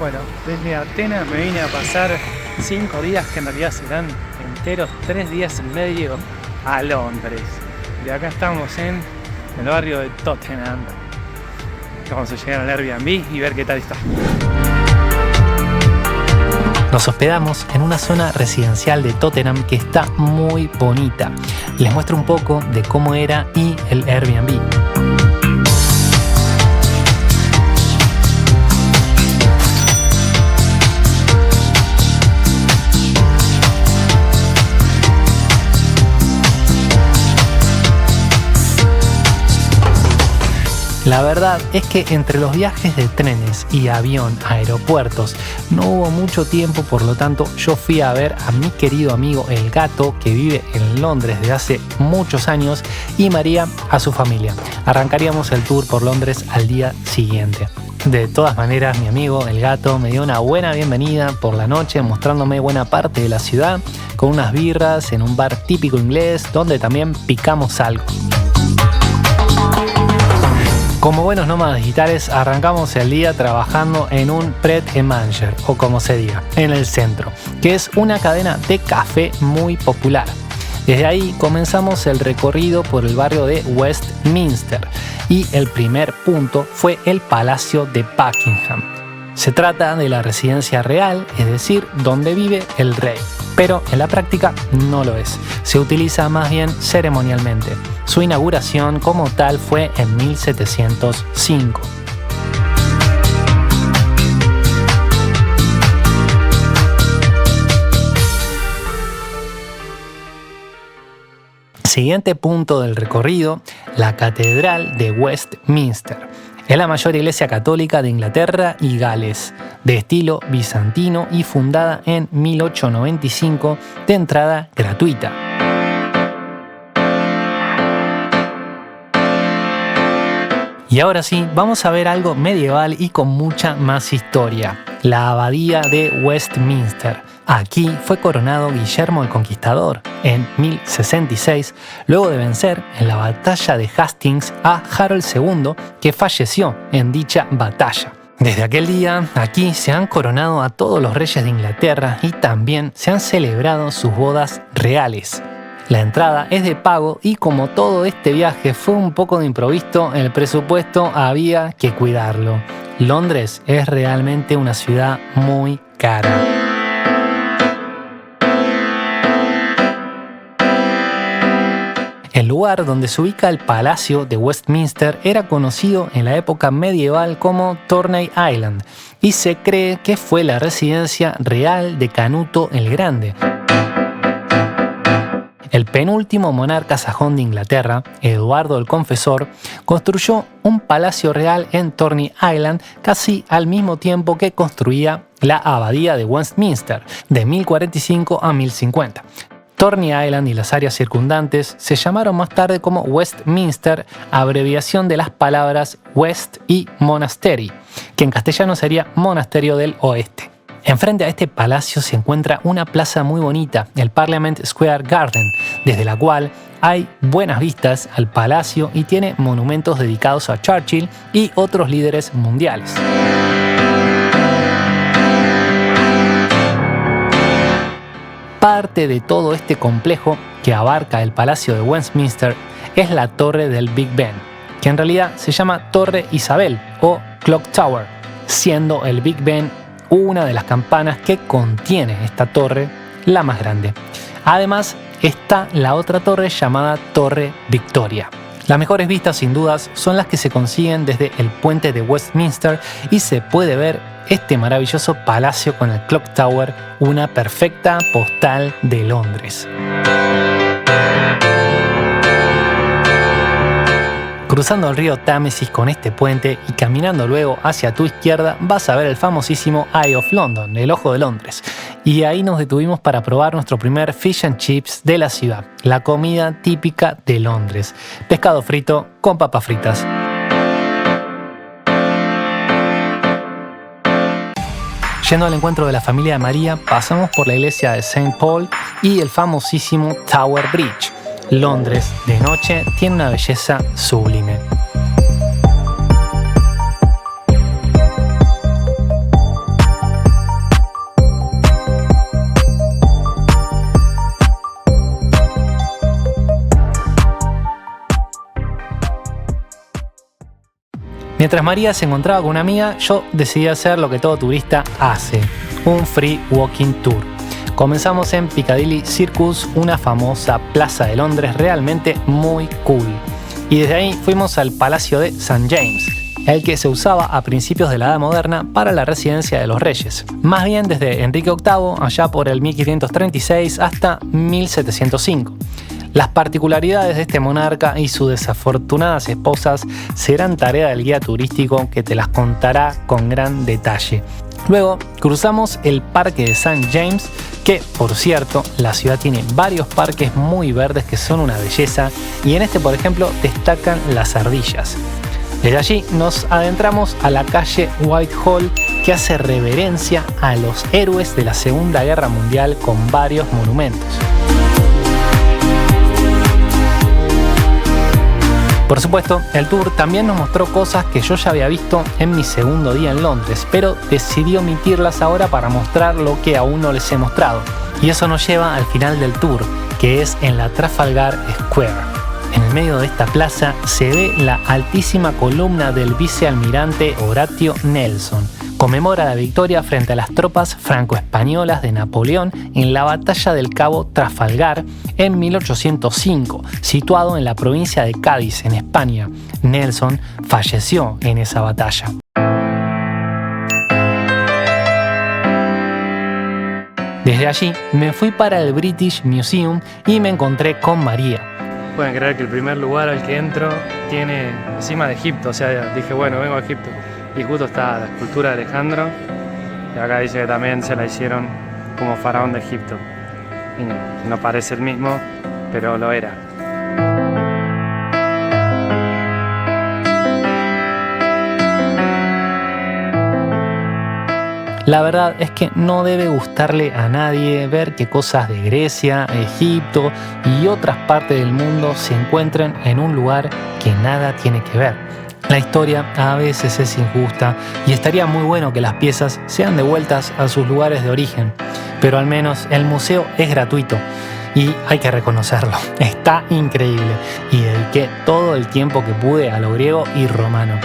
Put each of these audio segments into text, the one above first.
Bueno, desde Atenas me vine a pasar 5 días, que en realidad serán enteros 3 días y medio, a Londres. De acá estamos en el barrio de Tottenham. Vamos a llegar al Airbnb y ver qué tal está. Nos hospedamos en una zona residencial de Tottenham que está muy bonita. Les muestro un poco de cómo era y el Airbnb. La verdad es que entre los viajes de trenes y avión a aeropuertos no hubo mucho tiempo, por lo tanto yo fui a ver a mi querido amigo el gato, que vive en Londres desde hace muchos años, y María a su familia. Arrancaríamos el tour por Londres al día siguiente. De todas maneras, mi amigo el gato me dio una buena bienvenida por la noche, mostrándome buena parte de la ciudad con unas birras en un bar típico inglés donde también picamos algo. Como buenos nómadas digitales, arrancamos el día trabajando en un Pret a Manger, o como se diga, en el centro, que es una cadena de café muy popular. Desde ahí comenzamos el recorrido por el barrio de Westminster y el primer punto fue el Palacio de Buckingham. Se trata de la residencia real, es decir, donde vive el rey, pero en la práctica no lo es. Se utiliza más bien ceremonialmente. Su inauguración como tal fue en 1705. Siguiente punto del recorrido, la Catedral de Westminster. Es la mayor iglesia católica de Inglaterra y Gales, de estilo bizantino y fundada en 1895, de entrada gratuita. Y ahora sí, vamos a ver algo medieval y con mucha más historia. La abadía de Westminster. Aquí fue coronado Guillermo el Conquistador en 1066, luego de vencer en la batalla de Hastings a Harold II, que falleció en dicha batalla. Desde aquel día, aquí se han coronado a todos los reyes de Inglaterra y también se han celebrado sus bodas reales. La entrada es de pago y como todo este viaje fue un poco de improviso, el presupuesto había que cuidarlo. Londres es realmente una ciudad muy cara. El lugar donde se ubica el Palacio de Westminster era conocido en la época medieval como Tourney Island y se cree que fue la residencia real de Canuto el Grande. El penúltimo monarca sajón de Inglaterra, Eduardo el Confesor, construyó un palacio real en Tourney Island casi al mismo tiempo que construía la abadía de Westminster, de 1045 a 1050. Tourney Island y las áreas circundantes se llamaron más tarde como Westminster, abreviación de las palabras West y Monastery, que en castellano sería Monasterio del Oeste. Enfrente a este palacio se encuentra una plaza muy bonita, el Parliament Square Garden, desde la cual hay buenas vistas al palacio y tiene monumentos dedicados a Churchill y otros líderes mundiales. Parte de todo este complejo que abarca el Palacio de Westminster es la torre del Big Ben, que en realidad se llama Torre Isabel o Clock Tower, siendo el Big Ben una de las campanas que contiene esta torre, la más grande. Además, está la otra torre llamada Torre Victoria. Las mejores vistas, sin dudas, son las que se consiguen desde el puente de Westminster y se puede ver este maravilloso palacio con el Clock Tower, una perfecta postal de Londres. Cruzando el río Támesis con este puente y caminando luego hacia tu izquierda vas a ver el famosísimo Eye of London, el Ojo de Londres. Y ahí nos detuvimos para probar nuestro primer fish and chips de la ciudad, la comida típica de Londres, pescado frito con papas fritas. Yendo al encuentro de la familia de María, pasamos por la iglesia de St. Paul y el famosísimo Tower Bridge. Londres, de noche, tiene una belleza sublime. Mientras María se encontraba con una amiga, yo decidí hacer lo que todo turista hace, un free walking tour. Comenzamos en Piccadilly Circus, una famosa plaza de Londres realmente muy cool. Y desde ahí fuimos al Palacio de St. James, el que se usaba a principios de la Edad Moderna para la residencia de los reyes. Más bien desde Enrique VIII, allá por el 1536 hasta 1705. Las particularidades de este monarca y sus desafortunadas esposas serán tarea del guía turístico que te las contará con gran detalle. Luego cruzamos el Parque de St. James, que por cierto la ciudad tiene varios parques muy verdes que son una belleza, y en este por ejemplo destacan las ardillas. Desde allí nos adentramos a la calle Whitehall, que hace reverencia a los héroes de la Segunda Guerra Mundial con varios monumentos. Por supuesto, el tour también nos mostró cosas que yo ya había visto en mi segundo día en Londres, pero decidí omitirlas ahora para mostrar lo que aún no les he mostrado. Y eso nos lleva al final del tour, que es en la Trafalgar Square. En el medio de esta plaza se ve la altísima columna del vicealmirante Horatio Nelson. Conmemora la victoria frente a las tropas franco-españolas de Napoleón en la batalla del Cabo Trafalgar en 1805, situado en la provincia de Cádiz, en España. Nelson falleció en esa batalla. Desde allí me fui para el British Museum y me encontré con María. Pueden creer que el primer lugar al que entro tiene encima de Egipto, o sea, dije bueno, vengo a Egipto. Y justo está la escultura de Alejandro, y acá dice que también se la hicieron como faraón de Egipto. Y no parece el mismo, pero lo era. La verdad es que no debe gustarle a nadie ver que cosas de Grecia, Egipto y otras partes del mundo se encuentren en un lugar que nada tiene que ver. La historia a veces es injusta y estaría muy bueno que las piezas sean devueltas a sus lugares de origen, pero al menos el museo es gratuito y hay que reconocerlo, está increíble y dediqué todo el tiempo que pude a lo griego y romano.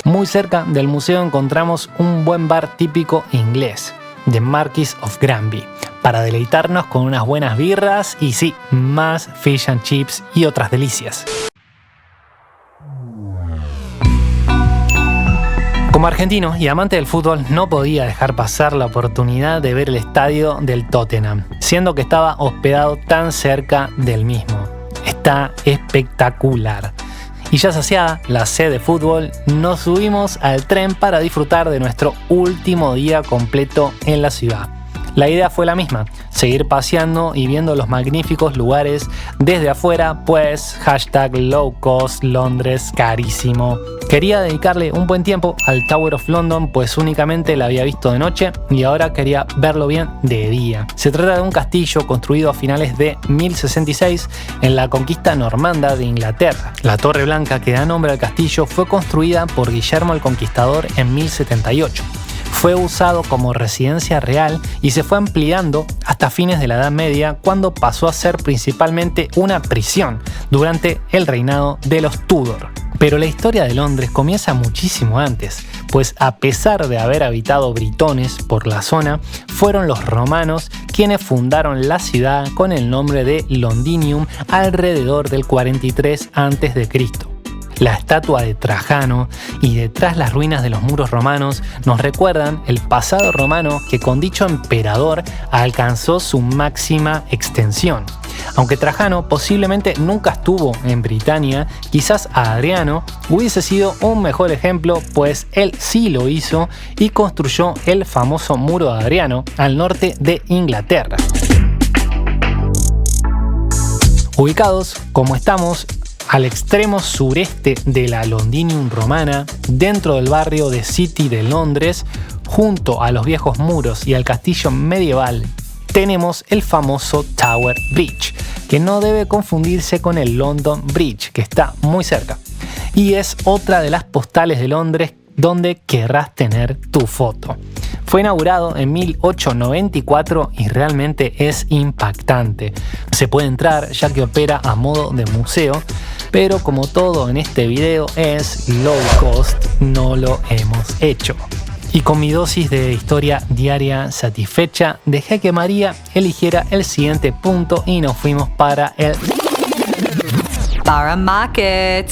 Muy cerca del museo encontramos un buen bar típico inglés, The Marquis of Granby, para deleitarnos con unas buenas birras y sí, más fish and chips y otras delicias. Como argentino y amante del fútbol, no podía dejar pasar la oportunidad de ver el estadio del Tottenham, siendo que estaba hospedado tan cerca del mismo. Está espectacular. Y ya saciada la sed de fútbol, nos subimos al tren para disfrutar de nuestro último día completo en la ciudad. La idea fue la misma, seguir paseando y viendo los magníficos lugares desde afuera, pues #low cost Londres carísimo. Quería dedicarle un buen tiempo al Tower of London, pues únicamente la había visto de noche y ahora quería verlo bien de día. Se trata de un castillo construido a finales de 1066 en la conquista normanda de Inglaterra. La Torre Blanca que da nombre al castillo fue construida por Guillermo el Conquistador en 1078. Fue usado como residencia real y se fue ampliando hasta fines de la Edad Media, cuando pasó a ser principalmente una prisión durante el reinado de los Tudor. Pero la historia de Londres comienza muchísimo antes, pues a pesar de haber habitado britones por la zona, fueron los romanos quienes fundaron la ciudad con el nombre de Londinium alrededor del 43 a.C. La estatua de Trajano y detrás las ruinas de los muros romanos nos recuerdan el pasado romano que con dicho emperador alcanzó su máxima extensión. Aunque Trajano posiblemente nunca estuvo en Britania, quizás Adriano hubiese sido un mejor ejemplo, pues él sí lo hizo y construyó el famoso muro de Adriano al norte de Inglaterra. Ubicados como estamos al extremo sureste de la Londinium romana, dentro del barrio de City de Londres, junto a los viejos muros y al castillo medieval, tenemos el famoso Tower Bridge, que no debe confundirse con el London Bridge, que está muy cerca. Y es otra de las postales de Londres donde querrás tener tu foto. Fue inaugurado en 1894 y realmente es impactante. Se puede entrar ya que opera a modo de museo, pero como todo en este video es low cost, no lo hemos hecho. Y con mi dosis de historia diaria satisfecha, dejé que María eligiera el siguiente punto y nos fuimos para el Borough Market.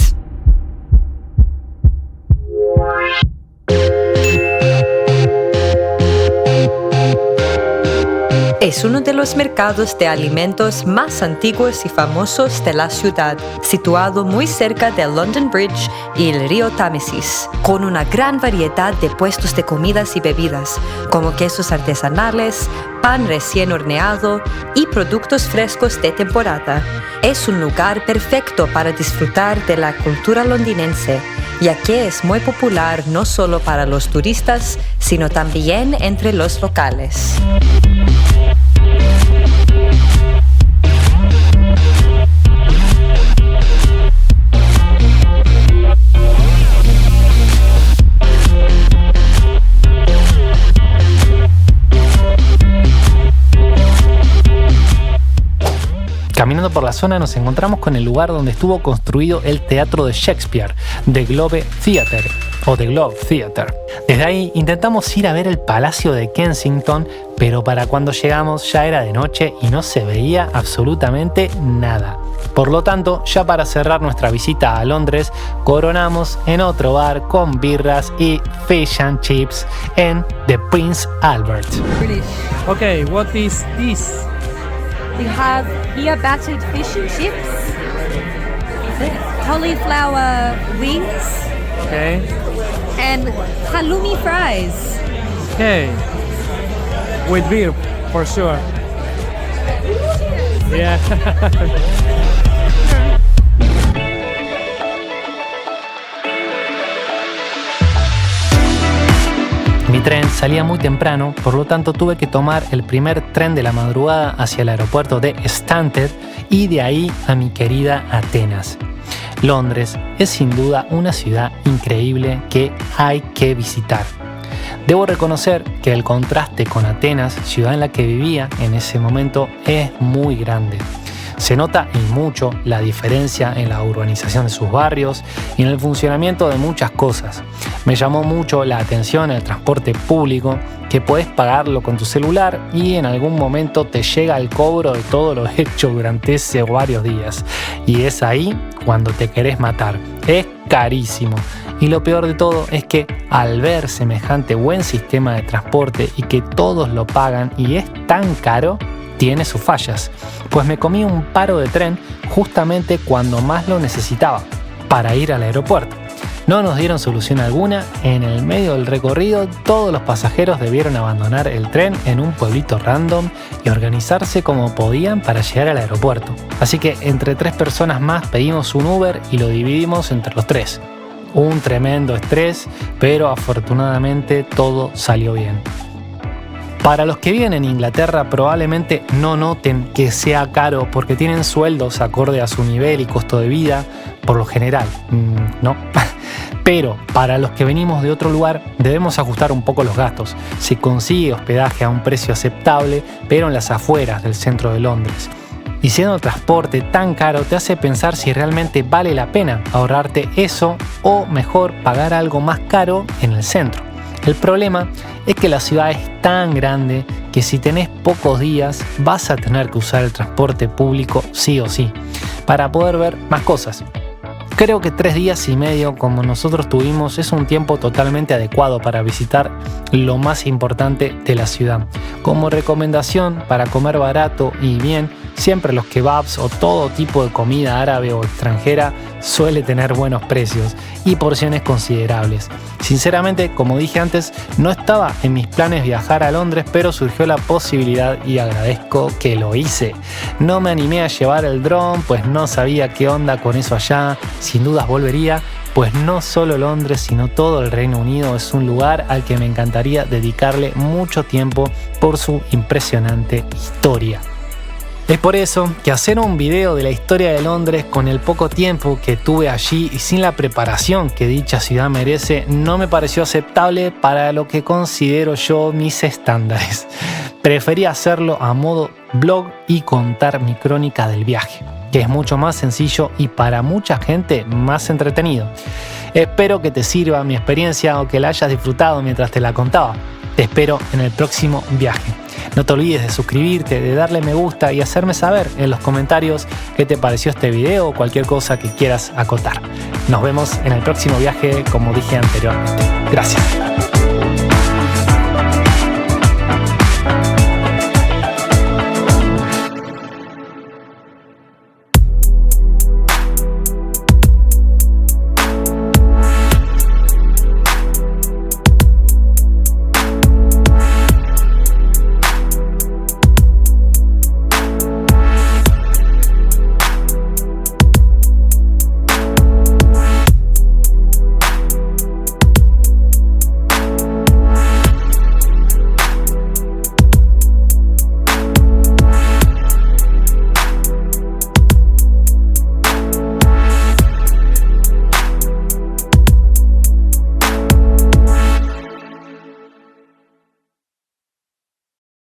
Es uno de los mercados de alimentos más antiguos y famosos de la ciudad, situado muy cerca del London Bridge y el río Támesis, con una gran variedad de puestos de comidas y bebidas, como quesos artesanales, pan recién horneado y productos frescos de temporada. Es un lugar perfecto para disfrutar de la cultura londinense, ya que es muy popular no solo para los turistas, sino también entre los locales. Caminando por la zona nos encontramos con el lugar donde estuvo construido el teatro de Shakespeare, The Globe Theatre o The Globe Theatre. Desde ahí intentamos ir a ver el Palacio de Kensington, pero para cuando llegamos ya era de noche y no se veía absolutamente nada. Por lo tanto, ya para cerrar nuestra visita a Londres, coronamos en otro bar con birras y fish and chips en The Prince Albert. British. Okay, what is this? We have here battered fish and chips, cauliflower wings, Okay, and halloumi fries. okay. With beer, for sure. Yeah. Mi tren salía muy temprano, por lo tanto tuve que tomar el primer tren de la madrugada hacia el aeropuerto de Stansted y de ahí a mi querida Atenas. Londres es sin duda una ciudad increíble que hay que visitar. Debo reconocer que el contraste con Atenas, ciudad en la que vivía en ese momento, es muy grande. Se nota y mucho la diferencia en la urbanización de sus barrios y en el funcionamiento de muchas cosas. Me llamó mucho la atención el transporte público, que podés pagarlo con tu celular y en algún momento te llega el cobro de todo lo hecho durante esos varios días. Y es ahí cuando te querés matar. Es carísimo. Y lo peor de todo es que al ver semejante buen sistema de transporte y que todos lo pagan y es tan caro, tiene sus fallas, pues me comí un paro de tren justamente cuando más lo necesitaba, para ir al aeropuerto. No nos dieron solución alguna, en el medio del recorrido todos los pasajeros debieron abandonar el tren en un pueblito random y organizarse como podían para llegar al aeropuerto. Así que entre 3 personas más pedimos un Uber y lo dividimos entre los 3. Un tremendo estrés, pero afortunadamente todo salió bien. Para los que viven en Inglaterra probablemente no noten que sea caro porque tienen sueldos acorde a su nivel y costo de vida, por lo general, no. Pero para los que venimos de otro lugar debemos ajustar un poco los gastos. Se consigue hospedaje a un precio aceptable, pero en las afueras del centro de Londres. Y siendo el transporte tan caro te hace pensar si realmente vale la pena ahorrarte eso o mejor pagar algo más caro en el centro. El problema es que la ciudad es tan grande que si tenés pocos días vas a tener que usar el transporte público sí o sí para poder ver más cosas. Creo que 3 días y medio como nosotros tuvimos es un tiempo totalmente adecuado para visitar lo más importante de la ciudad. Como recomendación para comer barato y bien, siempre los kebabs o todo tipo de comida árabe o extranjera suele tener buenos precios y porciones considerables. Sinceramente, como dije antes, no estaba en mis planes viajar a Londres, pero surgió la posibilidad y agradezco que lo hice. No me animé a llevar el dron, pues no sabía qué onda con eso allá. Sin dudas volvería, pues no solo Londres, sino todo el Reino Unido es un lugar al que me encantaría dedicarle mucho tiempo por su impresionante historia. Es por eso que hacer un video de la historia de Londres con el poco tiempo que tuve allí y sin la preparación que dicha ciudad merece no me pareció aceptable para lo que considero yo mis estándares. Preferí hacerlo a modo blog y contar mi crónica del viaje, que es mucho más sencillo y para mucha gente más entretenido. Espero que te sirva mi experiencia o que la hayas disfrutado mientras te la contaba. Te espero en el próximo viaje. No te olvides de suscribirte, de darle me gusta y hacerme saber en los comentarios qué te pareció este video o cualquier cosa que quieras acotar. Nos vemos en el próximo viaje, como dije anteriormente. Gracias.